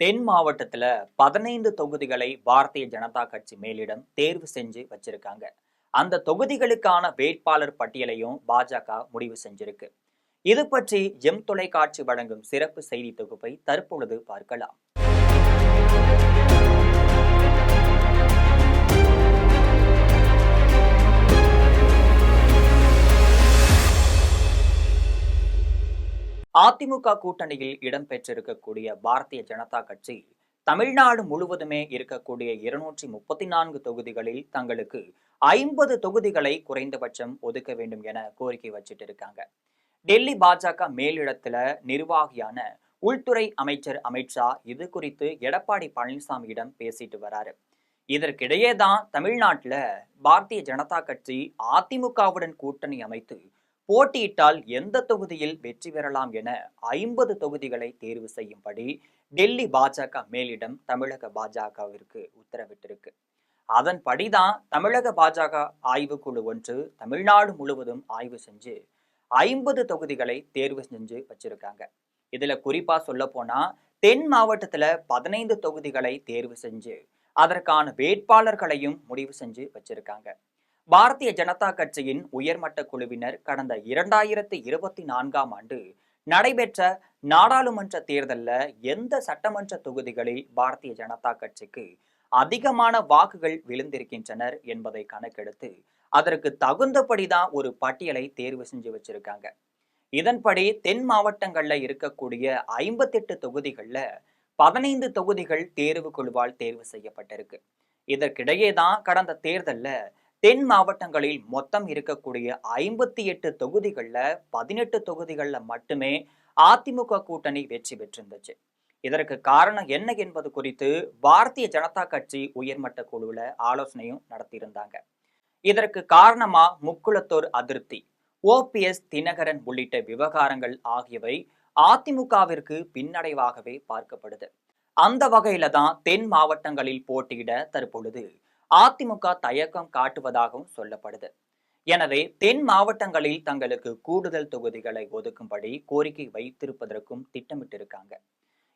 தென் மாவட்டத்துல 15 தொகுதிகளை பாரதிய ஜனதா கட்சி மேலிடம் தேர்வு செஞ்சு வச்சிருக்காங்க. அந்த தொகுதிகளுக்கான வேட்பாளர் பட்டியலையும் பாஜக முடிவு செஞ்சிருக்கு. இது பற்றி ஜெம் தொலைக்காட்சி வழங்கும் சிறப்பு செய்தி தொகுப்பை தற்பொழுது பார்க்கலாம். அதிமுக கூட்டணியில் இடம்பெற்றிருக்கக்கூடிய பாரதிய ஜனதா கட்சி தமிழ்நாடு முழுவதுமே இருக்கக்கூடிய 234 தொகுதிகளில் தங்களுக்கு 50 தொகுதிகளை குறைந்தபட்சம் ஒதுக்க வேண்டும் என கோரிக்கை வச்சிட்டு இருக்காங்க. டெல்லி பாஜக மேலிடத்துல நிர்வாகியான உள்துறை அமைச்சர் அமித்ஷா இது குறித்து எடப்பாடி பழனிசாமியிடம் பேசிட்டு வராரு. இதற்கிடையே தான் தமிழ்நாட்டுல பாரதிய ஜனதா கட்சி அதிமுகவுடன் கூட்டணி அமைத்து போட்டியிட்டால் எந்த தொகுதியில் வெற்றி பெறலாம் என 50 தொகுதிகளை தேர்வு செய்யும்படி டெல்லி பாஜக மேலிடம் தமிழக பாஜகவிற்கு உத்தரவிட்டிருக்கு. அதன்படிதான் தமிழக பாஜக ஆய்வுக்குழு ஒன்று தமிழ்நாடு முழுவதும் ஆய்வு செஞ்சு 50 தொகுதிகளை தேர்வு செஞ்சு வச்சிருக்காங்க. இதுல குறிப்பா சொல்ல போனா தென் மாவட்டத்துல 15 தொகுதிகளை தேர்வு செஞ்சு அதற்கான வேட்பாளர்களையும் முடிவு செஞ்சு வச்சிருக்காங்க. பாரதிய ஜனதா கட்சியின் உயர்மட்ட குழுவினர் கடந்த 2024ஆம் ஆண்டு நடைபெற்ற நாடாளுமன்ற தேர்தலில் எந்த சட்டமன்ற தொகுதிகளில் பாரதிய ஜனதா கட்சிக்கு அதிகமான வாக்குகள் விழுந்திருக்கின்றனர் என்பதை கணக்கெடுத்து அதற்கு தகுந்தபடிதான் ஒரு பட்டியலை தேர்வு செஞ்சு வச்சிருக்காங்க. இதன்படி தென் மாவட்டங்கள்ல இருக்கக்கூடிய 58 தொகுதிகள்ல 15 தொகுதிகள் தேர்வு குழுவால் தேர்வு செய்யப்பட்டிருக்கு. இதற்கிடையே தான் கடந்த தேர்தலில் தென் மாவட்டங்களில் மொத்தம் இருக்கக்கூடிய 58 தொகுதிகள்ல 18 தொகுதிகள்ல மட்டுமே அதிமுக கூட்டணி வெற்றி பெற்றிருந்துச்சு. இதற்கு காரணம் என்ன என்பது குறித்து பாரதிய ஜனதா கட்சி உயர்மட்ட குழுவுல ஆலோசனையும் நடத்தியிருந்தாங்க. இதற்கு காரணமா முக்குளத்தோர் அதிருப்தி, OPS தினகரன் உள்ளிட்ட விவகாரங்கள் ஆகியவை அதிமுகவிற்கு பின்னடைவாகவே பார்க்கப்படுது. அந்த வகையில தான் தென் மாவட்டங்களில் போட்டியிட தற்பொழுது அதிமுக தயக்கம் காட்டுவதாகவும் சொல்லப்படுது. எனவே தென் மாவட்டங்களில் தங்களுக்கு கூடுதல் தொகுதிகளை ஒதுக்கும்படி கோரிக்கை வைத்திருப்பதற்கும் திட்டமிட்டிருக்காங்க.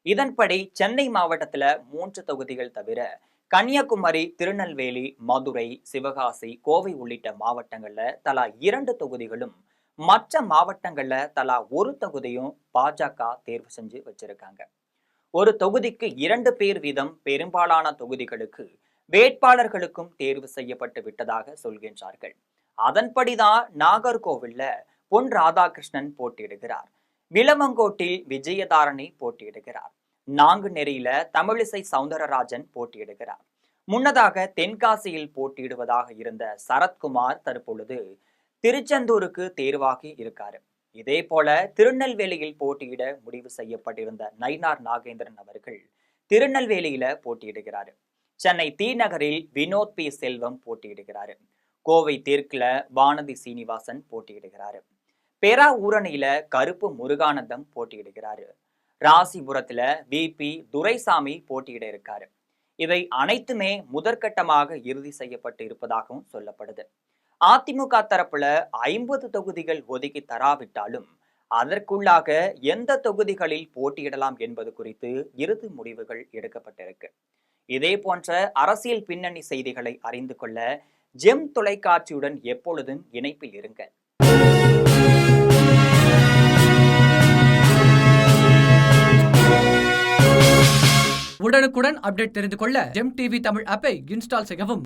இதன்படி சென்னை மாவட்டத்துல 3 தொகுதிகள் தவிர கன்னியாகுமரி, திருநெல்வேலி, மதுரை, சிவகாசி, கோவை உள்ளிட்ட மாவட்டங்கள்ல தலா 2 தொகுதிகளும், மற்ற மாவட்டங்கள்ல தலா 1 தொகுதியும் பாஜக தேர்வு செஞ்சு வச்சிருக்காங்க. ஒரு தொகுதிக்கு 2 பேர் வீதம் பெரும்பாலான தொகுதிகளுக்கு வேட்பாளர்களுக்கும் தேர்வு செய்யப்பட்டு விட்டதாக சொல்கின்றார்கள். அதன்படிதான் நாகர்கோவில்ல பொன் ராதாகிருஷ்ணன் போட்டியிடுகிறார். விளவங்கோட்டில் விஜயதாரணி போட்டியிடுகிறார். நாங்குநெறியில தமிழிசை சவுந்தரராஜன் போட்டியிடுகிறார். முன்னதாக தென்காசியில் போட்டியிடுவதாக இருந்த சரத்குமார் தற்பொழுது திருச்செந்தூருக்கு தேர்வாகி இருக்காரு. இதே போல திருநெல்வேலியில் போட்டியிட முடிவு செய்யப்பட்டிருந்த நயினார் நாகேந்திரன் அவர்கள் திருநெல்வேலியில போட்டியிடுகிறாரு. சென்னை தி நகரில் வினோத் பி செல்வம் போட்டியிடுகிறாரு. கோவை தெற்குல வானதி சீனிவாசன் போட்டியிடுகிறாரு. பேராவூரணியில கருப்பு முருகானந்தம் போட்டியிடுகிறாரு. ராசிபுரத்துல VP துரைசாமி போட்டியிட இருக்காரு. இவை அனைத்துமே முதற்கட்டமாக இறுதி செய்யப்பட்டு இருப்பதாகவும் சொல்லப்படுது. அதிமுக தரப்புல 50 தொகுதிகள் ஒதுக்கி தராவிட்டாலும் அதற்குள்ளாக எந்த தொகுதிகளில் போட்டியிடலாம் என்பது குறித்து இறுதி முடிவுகள் எடுக்கப்பட்டிருக்கு. இதே போன்ற அரசியல் பின்னணி செய்திகளை அறிந்து கொள்ள ஜெம் தொலைக்காட்சியுடன் எப்பொழுதும் இணைப்பில் இருங்க. உடனுக்குடன் அப்டேட் தெரிந்து கொள்ள ஜெம் டிவி தமிழ் ஆப்பை இன்ஸ்டால் செய்யவும்.